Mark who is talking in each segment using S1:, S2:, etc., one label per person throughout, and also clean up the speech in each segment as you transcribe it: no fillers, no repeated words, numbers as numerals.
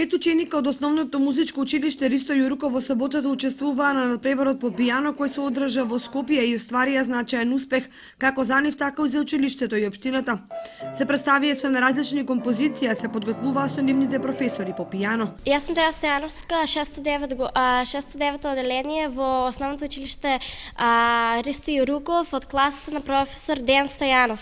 S1: 5 ученика од основното музичко училиште Ристо Јуруков во саботата учествуваа на надпреварот по пијано кој се одржа во Скопје и остварија значаен успех како за нив така и за училиштето и општината. Се представија со на различни композиции, а се подготвуваа со нивните професори по пијано.
S2: Јас сум Теја Стојановска, 609 оделение во основното училиште Ристо Јуруков од класата на професор Дејан Стојанов.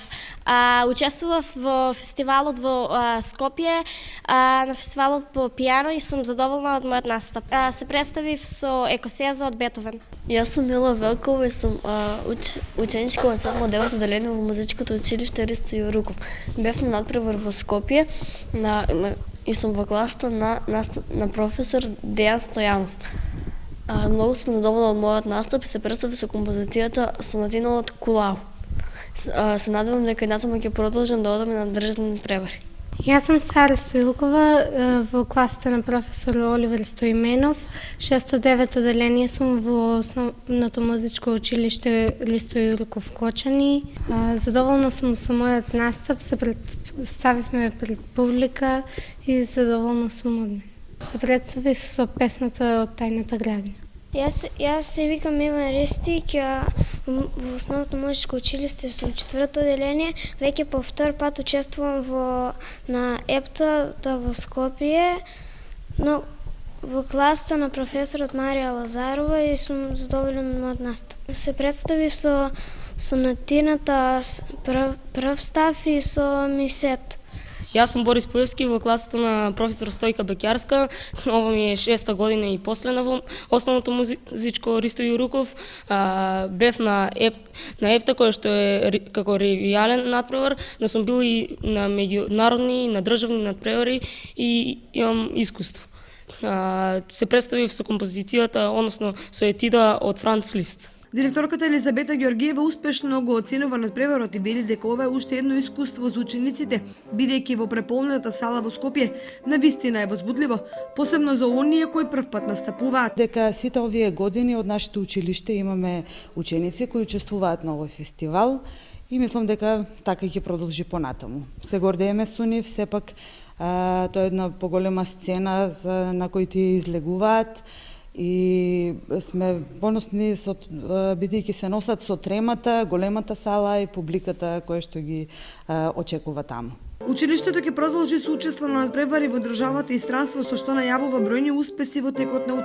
S2: Учествував во фестивалот во Скопје, на фестивалот по пијано и сум задоволна од мојот настап. Се представив со Екосеза од Бетовен.
S3: Јас сум Мила Велкова и сум ученичка од 7-9 оделение во музичкото училиште Ристо Јуруков. Бев на надпревар во Скопје и сум во класата на професор Дејан Стојанов. Многу сум задоволна од мојот настап и се представив со композицијата Сонатина од Кулао. Се надевам дека и натаму ќе продолжам да одам на државни надпревари.
S4: Јас сум Сара Стоилкова во класата на професор Оливер Стоименов. 609 оделение сум во основното музичко училиште Ристо Јуруков Кочани. Задоволна сум со мојот настап, се представивме пред публика и задоволна сум од мене. Се представив со песната од Тајната градина.
S5: Јас се викам Иван Ристик, во основното музичко училиште сум 4-то оделение, веќе по втор пат учествувам на ЕПТА во Скопје, но во класата на професорот Марија Лазарова и сум задоволен од настап. Се представив со сонатината прв став и со мисет.
S6: Јас сум Борис Поевски во класата на професор Стојка Бекјарска. Ова ми е 6-та година и последна во основното музичко Ристо Јуруков. Бев на ЕПТА кој што е како ревијален надпревар, но сум бил и на меѓународни, на државни надпревари и имам искуство. Се представив со композицијата, односно со етида од Франц Лист.
S1: Директорката Елизабета Ѓоргиева успешно го оценува надпреварот и вели дека ова е уште едно искуство за учениците, бидејќи во преполнената сала во Скопје навистина е возбудливо, посебно за оние кои првпат настапуваат.
S7: Дека сите овие години од нашето училиште имаме ученици кои учествуваат на овој фестивал и мислам дека така ќе продолжи понатаму. Се гордееме со нив, сепак тоа е една поголема сцена на кој ти излегуваат и сме поносни бидејќи се носат со тремата, големата сала и публиката која што ги очекува таму.
S1: Училиштето ќе продолжи со учество на надпревари во државата и странство, со што најавува бројни успеси во текот на